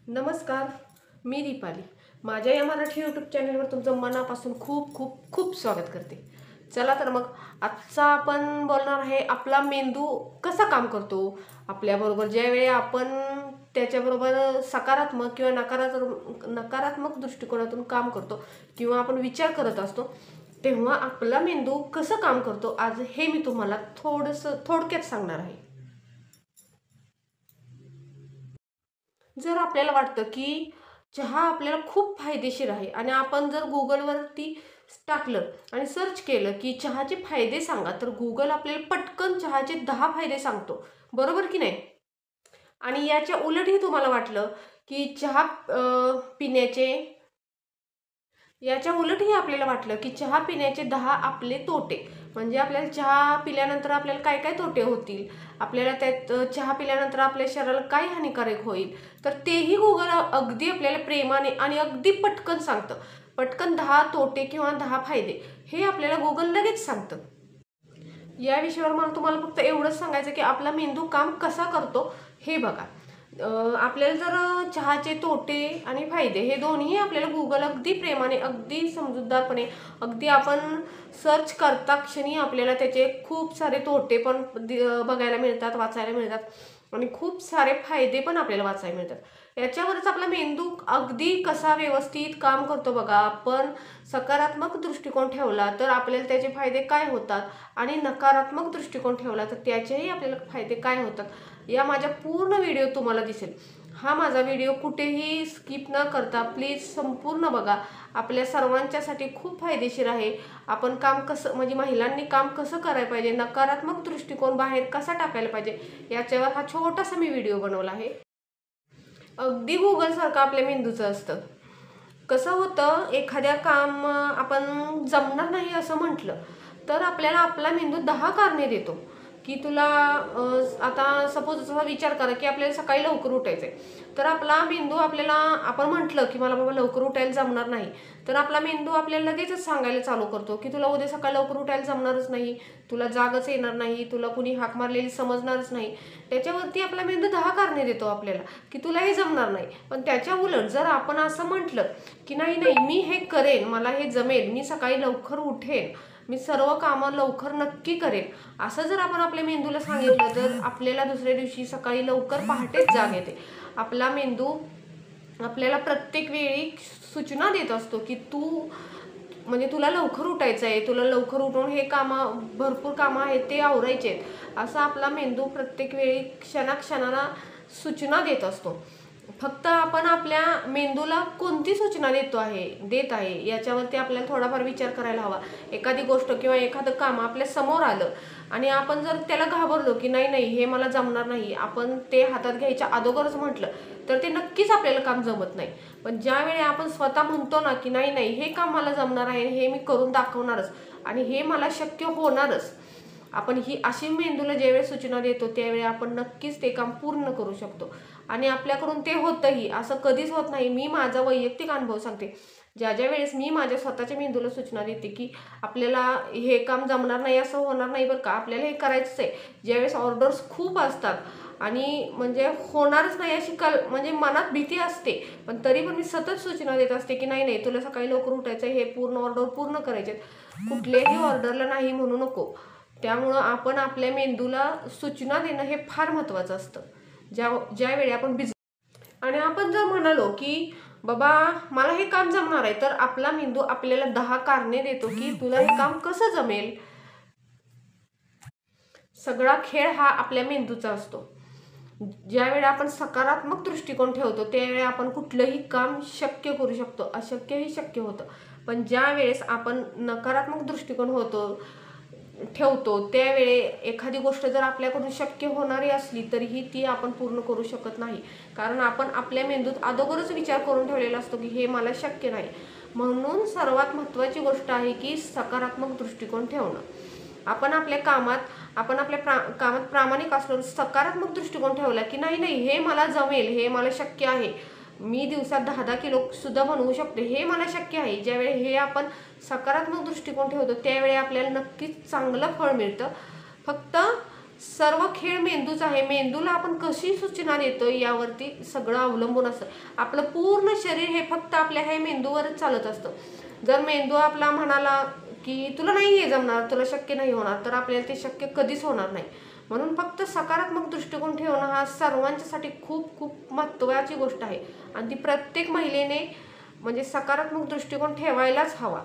नमस्कार, मी दीपाली. माझ्या या मराठी यूट्यूब चॅनलवर तुमचं मनापासून खूप खूप खूप स्वागत करते. चला तर मग आजचा आपण बोलणार आहे आपला मेंदू कसा काम करतो. आपल्याबरोबर ज्यावेळी आपण त्याच्याबरोबर सकारात्मक किंवा नकारात्मक दृष्टिकोनातून काम करतो किंवा आपण विचार करत असतो, तेव्हा आपला मेंदू कसं काम करतो आज हे मी तुम्हाला थोडक्यात सांगणार आहे. जर आपल्याला वाटतं की चहा आपल्याला खूप फायदेशीर आहे आणि आपण जर गुगलवरती टाकलं आणि सर्च केलं की चहाचे फायदे सांगा, तर गुगल आपल्याला पटकन चहाचे 10 फायदे सांगतो, बरोबर की नाही. आणि याच्या उलटही तुम्हाला वाटलं की पिण्याचे याच्या उलटही आपल्याला वाटलं की चहा पिण्याचे 10 आपले तोटे, म्हणजे आपल्याला चहा पिल्यानंतर आपल्याला काय काय तोटे होतील, आपल्याला त्यात चहा पिल्यानंतर आपल्या शरीराला काय हानिकारक होईल, तर तेही गुगल अगदी आपल्याला प्रेमाने आणि अगदी पटकन सांगतं. पटकन 10 तोटे किंवा 10 फायदे हे आपल्याला गुगल लगेच सांगतं. या विषयावर मला तुम्हाला फक्त एवढंच सांगायचं की आपला मेंदू काम कसा करतो हे बघा. आपल्याला जर चहाचे तोटे आणि फायदे हे दोन्ही आपल्याला गुगल अगदी प्रेमाने, अगदी समजूतदारपणे, अगदी आपण सर्च करता क्षणी आपल्याला त्याचे खूप सारे तोटे पण बघायला मिळतात, वाचायला मिळतात आणि खूप सारे फायदे पण आपल्याला वाचायला मिळतात. याच्यावरच आपला मेंदू अगदी कसा व्यवस्थित काम करतो बघा. आपण सकारात्मक दृष्टिकोन ठेवला तर आपल्याला त्याचे फायदे काय होतात आणि नकारात्मक दृष्टिकोन ठेवला तर त्याचेही आपल्याला फायदे काय होतात, या माझ्या पूर्ण व्हिडिओ तुम्हाला दिसेल. हा माझा व्हिडिओ कुठेही स्किप न करता प्लीज संपूर्ण बघा. आपल्या सर्वांच्यासाठी खूप फायदेशीर आहे. आपण काम कसं, म्हणजे महिलांनी काम कसं करायला पाहिजे, नकारात्मक दृष्टिकोन बाहेर कसा टाकायला पाहिजे, याच्यावर हा छोटासा मी व्हिडिओ बनवला आहे. अगदी गुगलसारखं आपल्या मेंदूचं असतं. कसं होतं, एखाद्या काम आपण जमणार नाही असं म्हटलं तर आपल्याला आपला मेंदू 10 कारणे देतो की तुला आता सपोज असा विचार करा की आपल्याला सकाळी लवकर उठायचं आहे, तर आपला मेंदू आपल्याला, आपण म्हटलं की मला बाबा लवकर उठायला जमणार नाही, तर आपला मेंदू आपल्याला लगेचच सांगायला चालू करतो की तुला उद्या सकाळी लवकर उठायला जमणारच नाही, तुला जागच येणार नाही, तुला कुणी हाक मारलेली समजणारच नाही. त्याच्यावरती आपला मेंदू 10 कारणे देतो आपल्याला की तुला हे जमणार नाही. पण त्याच्या उलट जर आपण असं म्हटलं की नाही नाही मी हे करेन, मला हे जमेल, मी सकाळी लवकर उठेन, मी सर्व कामं लवकर नक्की करेन, असं जर आपण आपल्या मेंदूला सांगितलं तर आपल्याला दुसऱ्या दिवशी सकाळी लवकर पहाटेच जाग येते. आपला मेंदू आपल्याला प्रत्येक वेळी सूचना देत असतो की म्हणजे तुला लवकर उठायचं आहे, तुला लवकर उठून हे भरपूर कामं आहेत ते आवरायचे आहेत, असं आपला मेंदू प्रत्येक वेळी क्षणाक्षणाला सूचना देत असतो. फक्त आपण आपल्या मेंदूला कोणती सूचना देत आहे याच्यावरती आपल्याला थोडाफार विचार करायला हवा. एखादी गोष्ट किंवा एखादं काम आपल्या समोर आलं आणि आपण जर त्याला घाबरलो की नाही नाही हे मला जमणार नाही, आपण ते हातात घ्यायच्या अगोदरच म्हटलं तर ते नक्कीच आपल्याला काम जमत नाही. पण ज्यावेळी आपण स्वतः म्हणतो ना की नाही नाही हे काम मला जमणार आहे, हे मी करून दाखवणारच आणि हे मला शक्य होणारच, आपण ही अशी मेंदूला ज्यावेळी सूचना देतो त्यावेळी आपण नक्कीच ते काम पूर्ण करू शकतो आणि आपल्याकडून ते होतंही. असं कधीच होत नाही. मी माझा वैयक्तिक अनुभव सांगते. ज्या वेळेस मी माझ्या स्वतःच्या मेंदूला सूचना देते की आपल्याला हे काम जमणार नाही, असं होणार नाही बरं का, आपल्याला हे करायचंच आहे, ज्यावेळेस ऑर्डर्स खूप असतात आणि म्हणजे होणारच नाही अशी म्हणजे मनात भीती असते, पण तरी पण मी सतत सूचना देत असते की नाही नाही तुला सकाळी लवकर उठायचं आहे, हे पूर्ण ऑर्डर पूर्ण करायचे, कुठल्याही ऑर्डरला नाही म्हणू नको. त्यामुळं आपण आपल्या मेंदूला सूचना देणं हे फार महत्त्वाचं असतं. ज्यावेळी आपण आणि आपण जर म्हणालो की बाबा मला हे काम जमणार आहे, तर आपला मेंदू आपल्याला 10 कारणे देतो की तुला हे काम कसं जमेल. सगळा खेळ हा आपल्या मेंदूचा असतो. ज्यावेळी आपण सकारात्मक दृष्टिकोन ठेवतो त्यावेळी आपण कुठलंही काम शक्य करू शकतो, अशक्यही शक्य होतं. पण ज्या वेळेस आपण नकारात्मक दृष्टिकोन ठेवतो त्यावेळी एखादी गोष्ट जर आपल्याकडून शक्य होणारी असली तरीही ती आपण पूर्ण करू शकत नाही, कारण आपण आपल्या मेंदूत अगोदरच विचार करून ठेवलेला असतो की हे मला शक्य नाही. म्हणून सर्वात महत्त्वाची गोष्ट आहे की सकारात्मक दृष्टिकोन ठेवणं. आपण आपल्या कामात प्रामाणिक असलो, सकारात्मक दृष्टिकोन ठेवला की नाही नाही हे मला जमेल, हे मला शक्य आहे, मी दिवसात 10-10 किलो सुद्धा बनवू शकते, हे मला शक्य आहे. ज्यावेळी हे आपण सकारात्मक दृष्टिकोन ठेवतो त्यावेळी आपल्याला नक्कीच चांगलं फळ मिळतं. फक्त सर्व खेळ मेंदूचा आहे. मेंदूला आपण कशी सूचना देतो यावरती सगळं अवलंबून असतं. आपलं पूर्ण शरीर हे फक्त आपल्या हे मेंदूवरच चालत असतं. जर मेंदू आपला म्हणाला की तुला नाही हे जमणार, तुला शक्य नाही होणार, तर आपल्याला ते शक्य कधीच होणार नाही. म्हणून फक्त सकारात्मक दृष्टिकोन ठेवणं हा सर्वांच्यासाठी खूप खूप महत्त्वाची गोष्ट आहे आणि ती प्रत्येक महिलेने म्हणजे सकारात्मक दृष्टिकोन ठेवायलाच हवा.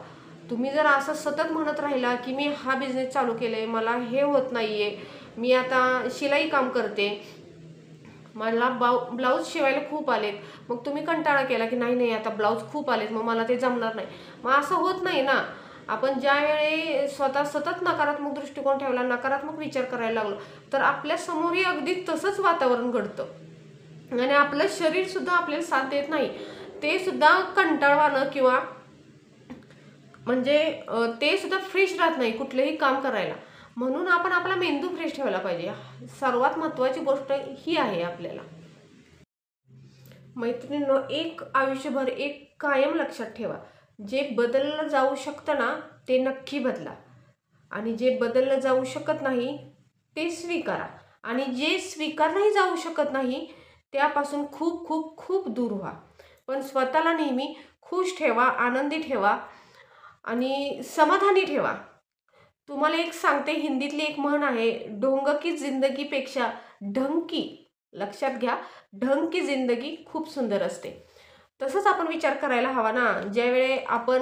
तुम्ही जर असं सतत म्हणत राहिला की मी हा बिझनेस चालू केला आहे, मला हे होत नाही आहे, मी आता शिलाई काम करते, मला ब्लाऊज शिवायला खूप आलेत, मग तुम्ही कंटाळा केला की नाही आता ब्लाऊज खूप आलेत मग मला ते जमणार नाही, मग असं होत नाही ना. आपण ज्यावेळी स्वतः सतत नकारात्मक दृष्टिकोन ठेवला, नकारात्मक विचार करायला लागलो, तर आपल्या समोरही अगदी तसंच वातावरण घडतं आणि आपलं शरीरसुद्धा आपल्याला साथ देत नाही. ते सुद्धा कंटाळवाणं किंवा म्हणजे ते सुद्धा फ्रेश राहत नाही कुठलंही काम करायला. म्हणून आपण आपला मेंदू फ्रेश ठेवला पाहिजे. सर्वात महत्त्वाची गोष्ट ही आहे आपल्याला. मैत्रिणींनो, एक आयुष्यभर एक कायम लक्षात ठेवा, जे बदललं जाऊ शकतं ना ते नक्की बदला आणि जे बदललं जाऊ शकत नाही ते स्वीकारा आणि जे स्वीकारलंही जाऊ शकत नाही त्यापासून खूप खूप खूप दूर व्हा. पण स्वतःला नेहमी खुश ठेवा, आनंदी ठेवा आणि समाधानी ठेवा. तुम्हाला एक सांगते, हिंदीतली एक म्हण आहे, ढोंग की जिंदगीपेक्षा ढंग की, लक्षात घ्या, ढंग की जिंदगी खूप सुंदर असते. तसंच आपण विचार करायला हवा ना. ज्यावेळी आपण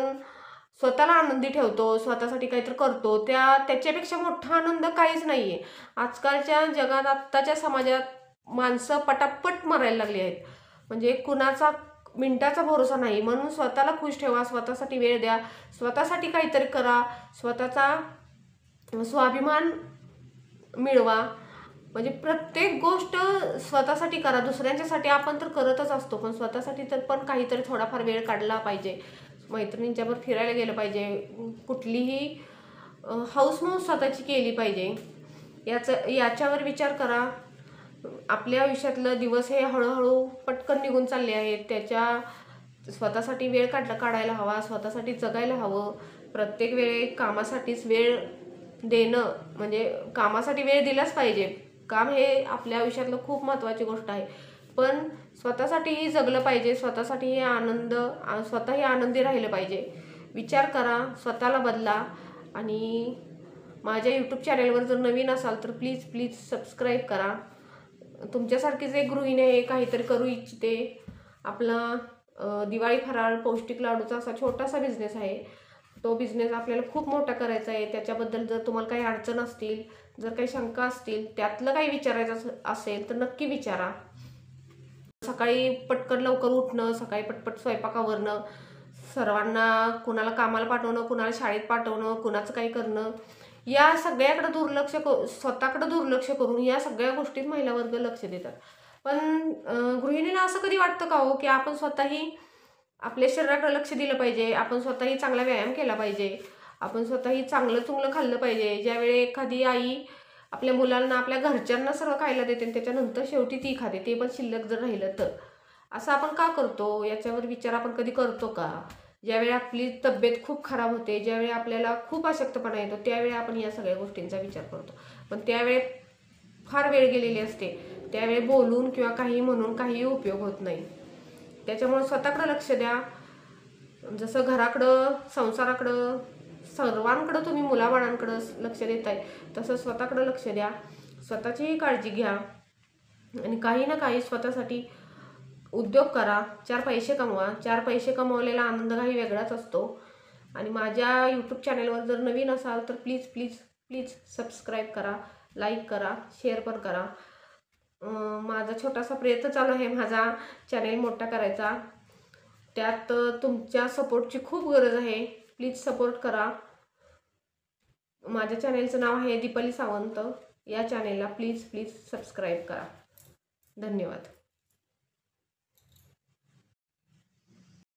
स्वतःला आनंदी ठेवतो, स्वतःसाठी काहीतरी करतो, त्याच्यापेक्षा मोठा आनंद काहीच नाही आहे. आजकालच्या जगात, आत्ताच्या समाजात माणसं पटापट मरायला लागली आहेत. म्हणजे कुणाचा मिनिटाचा भरोसा नाही. म्हणून स्वतःला खुश ठेवा, स्वतःसाठी वेळ द्या, स्वतःसाठी काहीतरी करा, स्वतःचा स्वाभिमान मिळवा. म्हणजे प्रत्येक गोष्ट स्वतःसाठी करा. दुसऱ्यांच्यासाठी आपण तर करतच असतो, पण स्वतःसाठी तर पण काहीतरी थोडाफार वेळ काढला पाहिजे. मैत्रिणींच्याबरोबर फिरायला गेलं पाहिजे, कुठलीही हौसमौस स्वतःची केली पाहिजे. याच्यावर विचार करा. आपल्या आयुष्यातलं दिवस हे हळूहळू पटकन निघून चालले आहेत. स्वतःसाठी वेळ काढायला हवा, स्वतःसाठी जगायला हवं. प्रत्येक वेळी कामासाठीच वेळ देणं म्हणजे कामासाठी वेळ दिलाच पाहिजे. काम हे आपल्या आयुष्यातलं खूप महत्त्वाची गोष्ट आहे, पण स्वतःसाठीही जगलं पाहिजे. स्वतःही आनंदी राहिलं पाहिजे. विचार करा, स्वतःला बदला आणि माझ्या यूट्यूब चॅनलवर जर नवीन असाल तर प्लीज सबस्क्राईब करा. तुमच्यासारखीच एक गृहिणी आहे, काहीतरी करू इच्छिते. आपला दिवाळी फराळ पौष्टिक लाडूचा असा छोटासा बिझनेस आहे. तो बिझनेस आपल्याला खूप मोठा करायचा आहे. त्याच्याबद्दल जर तुम्हाला काही अडचण असतील, जर काही शंका असतील, त्यातलं काही विचारायचं असेल तर नक्की विचारा. सकाळी पटकन लवकर उठणं, सकाळी पटपट स्वयंपाकावरणं, सर्वांना कुणाला कामाला पाठवणं, कुणाला शाळेत पाठवणं, कुणाचं काही करणं, या सगळ्याकडे स्वतःकडे दुर्लक्ष करून या सगळ्या गोष्टीत महिला वर्ग लक्ष देतात. पण गृहिणीला असं कधी वाटतं का हो की आपण स्वतःही आपल्या शरीराकडे लक्ष दिलं पाहिजे, आपण स्वतःही चांगला व्यायाम केला पाहिजे, आपण स्वतःही चांगलं खाल्लं पाहिजे. ज्यावेळी एखादी आई आपल्या मुलांना, आपल्या घरच्यांना सर्व खायला देते त्याच्यानंतर शेवटी ती खाते, ते पण शिल्लक जर राहिलं तर, असं आपण का करतो? याच्यावर विचार आपण कधी करतो का? ज्यावेळी आपली तब्येत खूप खराब होते, ज्यावेळी आपल्याला खूप अशक्तपणा येतो, त्यावेळी आपण या सगळ्या गोष्टींचा विचार करतो. पण त्यावेळी फार वेळ गेलेली असते. त्यावेळी बोलून किंवा काही म्हणून काहीही उपयोग होत नाही. त्याच्यामुळे स्वतःकडे लक्ष द्या. जसं घराकडं, संसाराकडं, सर्वांकडं तुम्ही मुलाबाळांकडं लक्ष देताय, तसं स्वतःकडं लक्ष द्या. स्वतःचीही काळजी घ्या आणि काही ना काही स्वतःसाठी उद्योग करा. 4 पैसे कमवा. 4 पैसे कमवलेला आनंद काही वेगळाच असतो. आणि माझ्या यूट्यूब चॅनलवर जर नवीन असाल तर प्लीज सबस्क्राईब करा, लाईक करा, शेअर पण करा. माझा छोटासा प्रयत्न चालू आहे माझा चॅनेल मोठा करायचा. त्यात तुमच्या सपोर्टची खूप गरज आहे. प्लीज सपोर्ट करा. माझ्या चॅनेलचं नाव आहे दीपाली सावंत. या चॅनेलला प्लीज सबस्क्राईब करा. धन्यवाद.